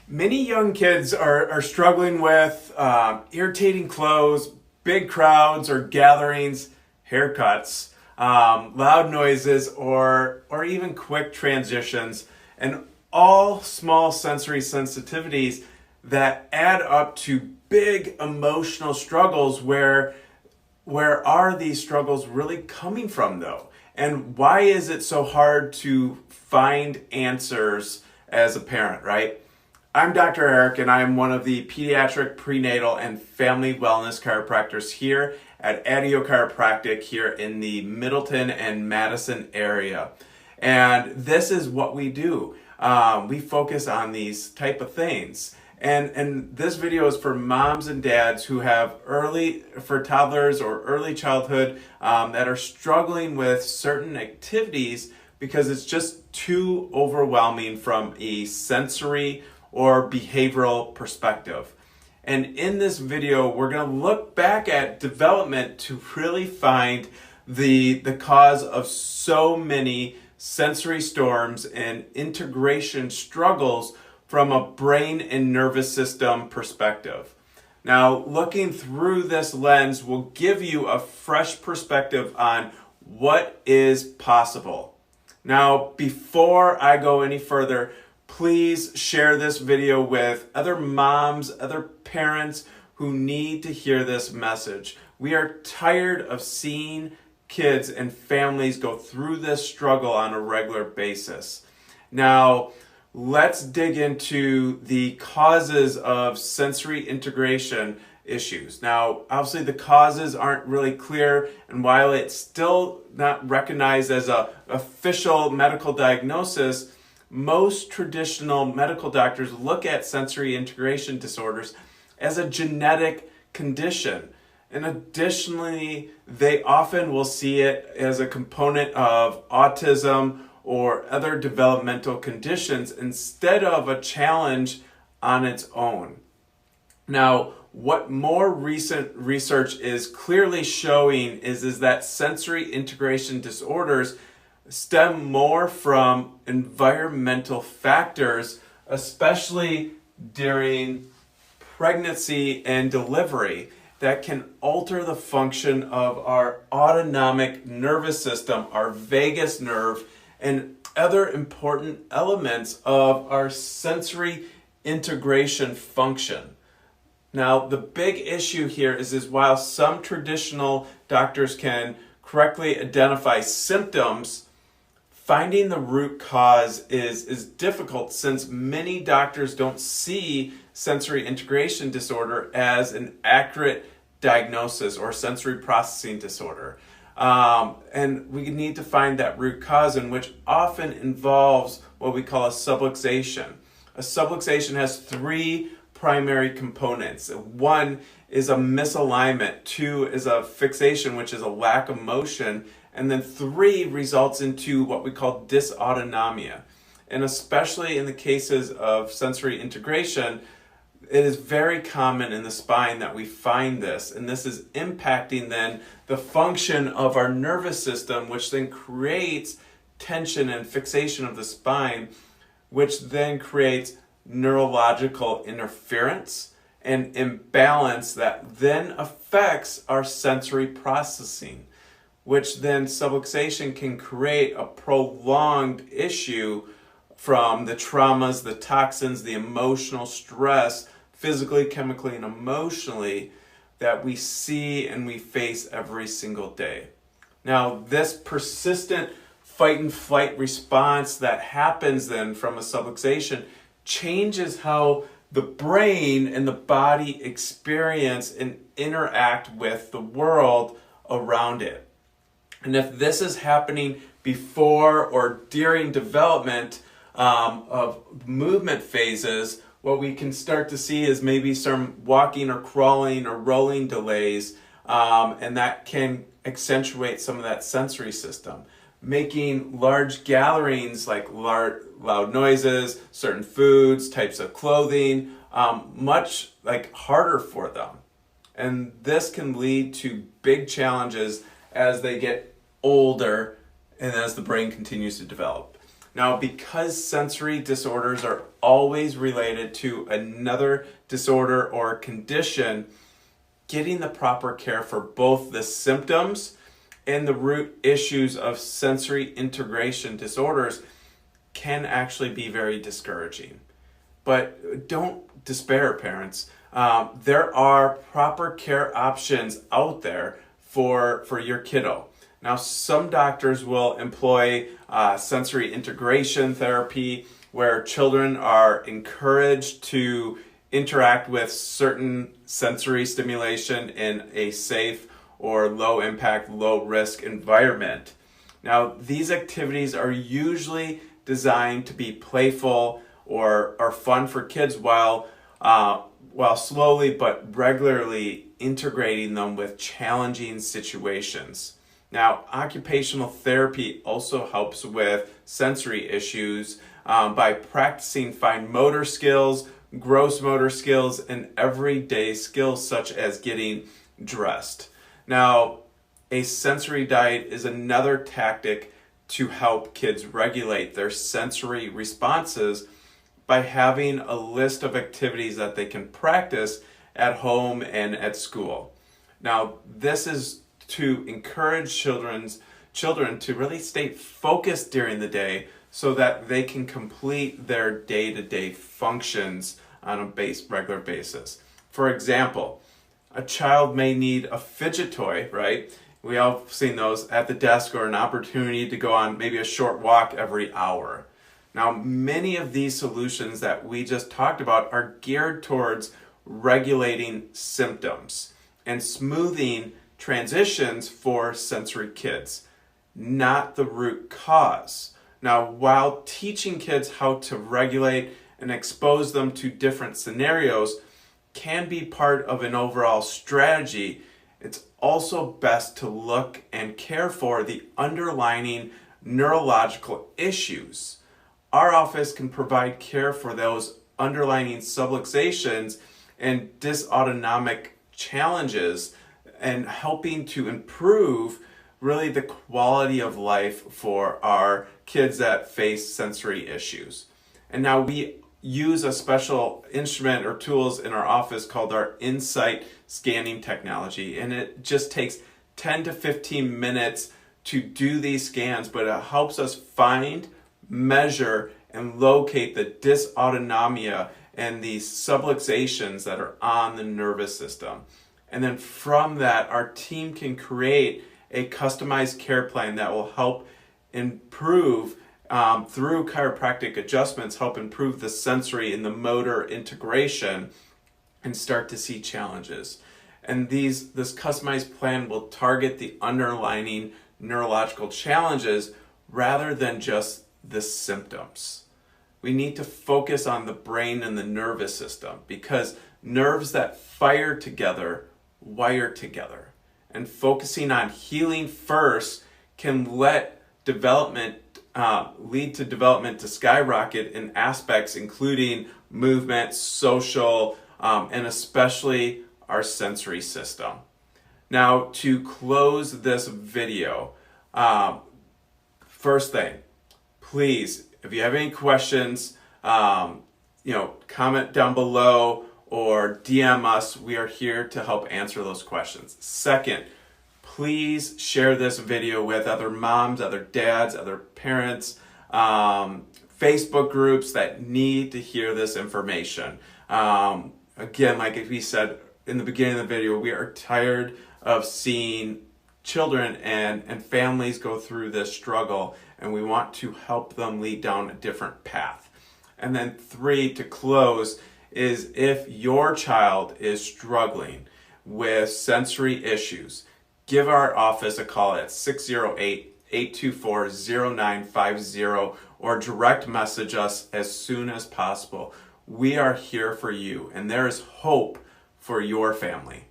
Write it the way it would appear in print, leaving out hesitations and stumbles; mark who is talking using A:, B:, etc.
A: Many young kids are struggling with irritating clothes, big crowds or gatherings, haircuts, loud noises, or even quick transitions, and all small sensory sensitivities that add up to big emotional struggles. Where are these struggles really coming from, though? And why is it so hard to find answers as a parent, right? I'm Dr. Eric, and I am one of the pediatric, prenatal, and family wellness chiropractors here at Adio Chiropractic here in the Middleton and Madison area. And this is what we do. We focus on these type of things. And this video is for moms and dads who have for toddlers or early childhood that are struggling with certain activities because it's just too overwhelming from a sensory or behavioral perspective. And in this video, we're going to look back at development to really find the cause of so many sensory storms and integration struggles from a brain and nervous system perspective. Now, looking through this lens will give you a fresh perspective on what is possible. Now, before I go any further, please share this video with other moms, other parents who need to hear this message. We are tired of seeing kids and families go through this struggle on a regular basis. Now, let's dig into the causes of sensory integration issues. Now, obviously the causes aren't really clear, and while it's still not recognized as an official medical diagnosis, most traditional medical doctors look at sensory integration disorders as a genetic condition. And additionally, they often will see it as a component of autism or other developmental conditions instead of a challenge on its own. Now, what more recent research is clearly showing is that sensory integration disorders stem more from environmental factors, especially during pregnancy and delivery, that can alter the function of our autonomic nervous system, our vagus nerve, and other important elements of our sensory integration function. Now, the big issue here is while some traditional doctors can correctly identify symptoms, finding the root cause is difficult since many doctors don't see sensory integration disorder as an accurate diagnosis or sensory processing disorder. And we need to find that root cause, in which often involves what we call a subluxation. A subluxation has three primary components. One is a misalignment, two is a fixation, which is a lack of motion, and then three results into what we call dysautonomia. And especially in the cases of sensory integration, it is very common in the spine that we find this, and this is impacting then the function of our nervous system, which then creates tension and fixation of the spine, which then creates neurological interference and imbalance that then affects our sensory processing, which then subluxation can create a prolonged issue from the traumas, the toxins, the emotional stress, physically, chemically, and emotionally that we see and we face every single day. Now, this persistent fight and flight response that happens then from a subluxation changes how the brain and the body experience and interact with the world around it. And if this is happening before or during development of movement phases, what we can start to see is maybe some walking or crawling or rolling delays, and that can accentuate some of that sensory system, making large gatherings like loud noises, certain foods, types of clothing, much harder for them. And this can lead to big challenges as they get older and as the brain continues to develop. Now, because sensory disorders are always related to another disorder or condition, getting the proper care for both the symptoms and the root issues of sensory integration disorders can actually be very discouraging. But don't despair, parents. There are proper care options out there for your kiddo. Now, some doctors will employ sensory integration therapy, where children are encouraged to interact with certain sensory stimulation in a safe or low impact, low risk environment. Now, these activities are usually designed to be playful or fun for kids while slowly but regularly integrating them with challenging situations. Now, occupational therapy also helps with sensory issues by practicing fine motor skills, gross motor skills, and everyday skills such as getting dressed. Now, a sensory diet is another tactic to help kids regulate their sensory responses by having a list of activities that they can practice at home and at school. Now, this is to encourage children to really stay focused during the day so that they can complete their day-to-day functions on a regular basis. For example, a child may need a fidget toy, right? We all have seen those at the desk, or an opportunity to go on maybe a short walk every hour. Now, many of these solutions that we just talked about are geared towards regulating symptoms and smoothing transitions for sensory kids, not the root cause. Now, while teaching kids how to regulate and expose them to different scenarios can be part of an overall strategy, it's also best to look and care for the underlying neurological issues. Our office can provide care for those underlying subluxations and dysautonomic challenges, and helping to improve really the quality of life for our kids that face sensory issues. And now we use a special instrument or tools in our office called our Insight scanning technology, and it just takes 10 to 15 minutes to do these scans, but it helps us find, measure, and locate the dysautonomia and the subluxations that are on the nervous system. And then from that, our team can create a customized care plan that will help improve, through chiropractic adjustments, help improve the sensory and the motor integration and start to see challenges. And this customized plan will target the underlying neurological challenges rather than just the symptoms. We need to focus on the brain and the nervous system, because nerves that fire together wire together, and focusing on healing first can lead to development to skyrocket in aspects including movement, social, and especially our sensory system. Now, to close this video, first thing, please, if you have any questions, comment down below or DM us. We are here to help answer those questions. Second, please share this video with other moms, other dads, other parents, Facebook groups that need to hear this information. Again, like we said in the beginning of the video, we are tired of seeing children and families go through this struggle, and we want to help them lead down a different path. And then 3, to close, is if your child is struggling with sensory issues, give our office a call at 608-824-0950 or direct message us as soon as possible. We are here for you, and there is hope for your family.